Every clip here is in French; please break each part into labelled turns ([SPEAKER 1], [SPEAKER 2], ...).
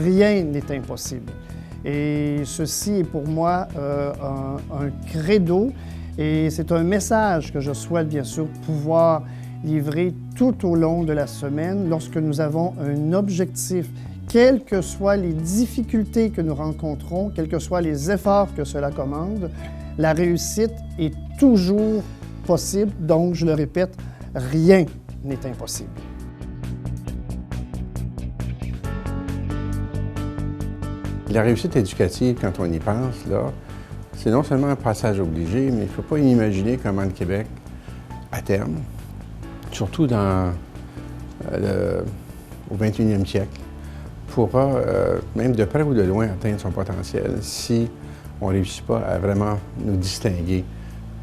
[SPEAKER 1] rien n'est impossible. Et ceci est pour moi un credo et c'est un message que je souhaite bien sûr pouvoir livrer tout au long de la semaine lorsque nous avons un objectif, quelles que soient les difficultés que nous rencontrons, quels que soient les efforts que cela commande, la réussite est toujours possible. Donc, je le répète, rien n'est impossible.
[SPEAKER 2] La réussite éducative, quand on y pense, là, c'est non seulement un passage obligé, mais il ne faut pas imaginer comment le Québec, à terme, surtout au 21e siècle, pourra, même de près ou de loin, atteindre son potentiel si on ne réussit pas à vraiment nous distinguer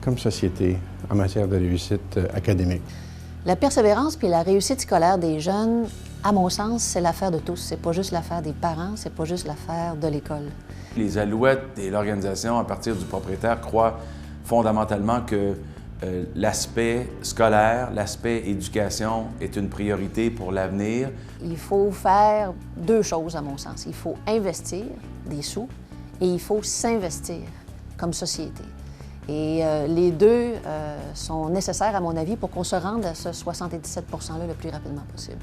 [SPEAKER 2] comme société en matière de réussite académique.
[SPEAKER 3] La persévérance puis la réussite scolaire des jeunes, à mon sens, c'est l'affaire de tous. C'est pas juste l'affaire des parents, c'est pas juste l'affaire de l'école.
[SPEAKER 4] Les Alouettes et l'organisation, à partir du propriétaire, croient fondamentalement que l'aspect scolaire, l'aspect éducation est une priorité pour l'avenir.
[SPEAKER 3] Il faut faire deux choses, à mon sens. Il faut investir des sous et il faut s'investir comme société. Et les deux sont nécessaires, à mon avis, pour qu'on se rende à ce 77 % là le plus rapidement possible.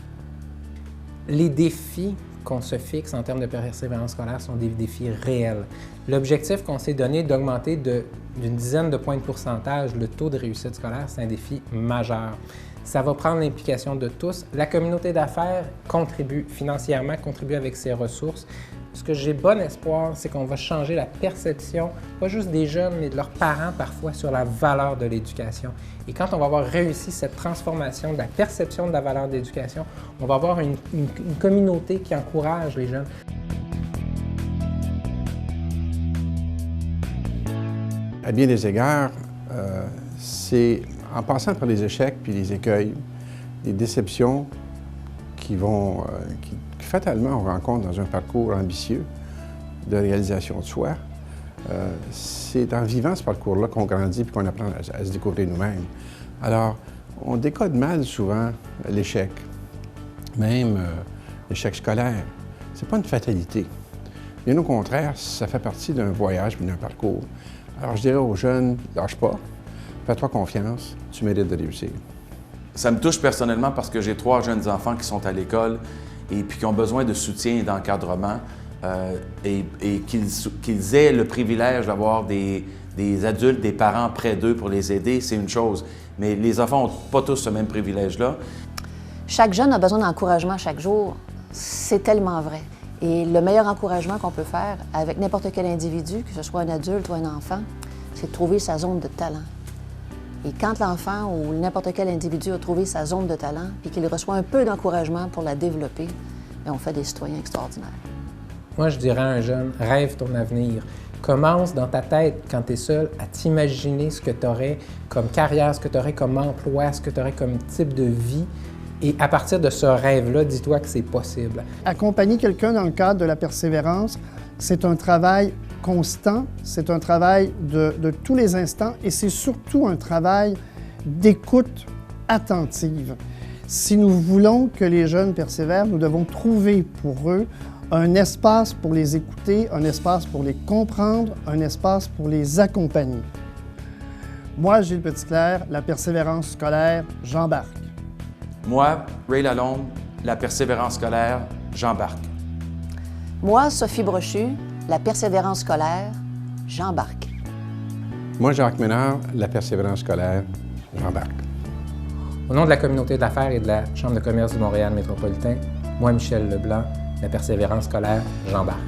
[SPEAKER 5] Les défis qu'on se fixe en termes de persévérance scolaire sont des défis réels. L'objectif qu'on s'est donné d'augmenter d'une dizaine de points de pourcentage le taux de réussite scolaire, c'est un défi majeur. Ça va prendre l'implication de tous. La communauté d'affaires contribue financièrement, contribue avec ses ressources. Ce que j'ai bon espoir, c'est qu'on va changer la perception, pas juste des jeunes, mais de leurs parents parfois, sur la valeur de l'éducation. Et quand on va avoir réussi cette transformation de la perception de la valeur de l'éducation, on va avoir une communauté qui encourage les jeunes.
[SPEAKER 2] À bien des égards, c'est en passant par les échecs puis les écueils, les déceptions qui fatalement on rencontre dans un parcours ambitieux de réalisation de soi. C'est en vivant ce parcours-là qu'on grandit et qu'on apprend à se découvrir nous-mêmes. Alors, on décode mal souvent l'échec, même l'échec scolaire. C'est pas une fatalité. Bien au contraire, ça fait partie d'un voyage puis d'un parcours. Alors, je dirais aux jeunes, lâche pas, fais-toi confiance, tu mérites de réussir.
[SPEAKER 4] Ça me touche personnellement parce que j'ai 3 jeunes enfants qui sont à l'école et puis qui ont besoin de soutien et d'encadrement et qu'ils aient le privilège d'avoir des adultes, des parents près d'eux pour les aider, c'est une chose. Mais les enfants n'ont pas tous ce même privilège-là.
[SPEAKER 3] Chaque jeune a besoin d'encouragement chaque jour. C'est tellement vrai. Et le meilleur encouragement qu'on peut faire avec n'importe quel individu, que ce soit un adulte ou un enfant, c'est de trouver sa zone de talent. Et quand l'enfant ou n'importe quel individu a trouvé sa zone de talent puis qu'il reçoit un peu d'encouragement pour la développer, bien, on fait des citoyens extraordinaires.
[SPEAKER 5] Moi, je dirais à un jeune, rêve ton avenir. Commence dans ta tête, quand tu es seul, à t'imaginer ce que tu aurais comme carrière, ce que tu aurais comme emploi, ce que tu aurais comme type de vie. Et à partir de ce rêve-là, dis-toi que c'est possible.
[SPEAKER 1] Accompagner quelqu'un dans le cadre de la persévérance, c'est un travail constant, c'est un travail de tous les instants et c'est surtout un travail d'écoute attentive. Si nous voulons que les jeunes persévèrent, nous devons trouver pour eux un espace pour les écouter, un espace pour les comprendre, un espace pour les accompagner. Moi, Gilles Petitclerc, la persévérance scolaire, j'embarque.
[SPEAKER 4] Moi, Ray Lalonde, la persévérance scolaire, j'embarque.
[SPEAKER 3] Moi, Sophie Brochu, la persévérance scolaire, j'embarque.
[SPEAKER 2] Moi, Jacques Ménard, la persévérance scolaire, j'embarque.
[SPEAKER 5] Au nom de la communauté d'affaires et de la Chambre de commerce du Montréal métropolitain, moi, Michel Leblanc, la persévérance scolaire, j'embarque.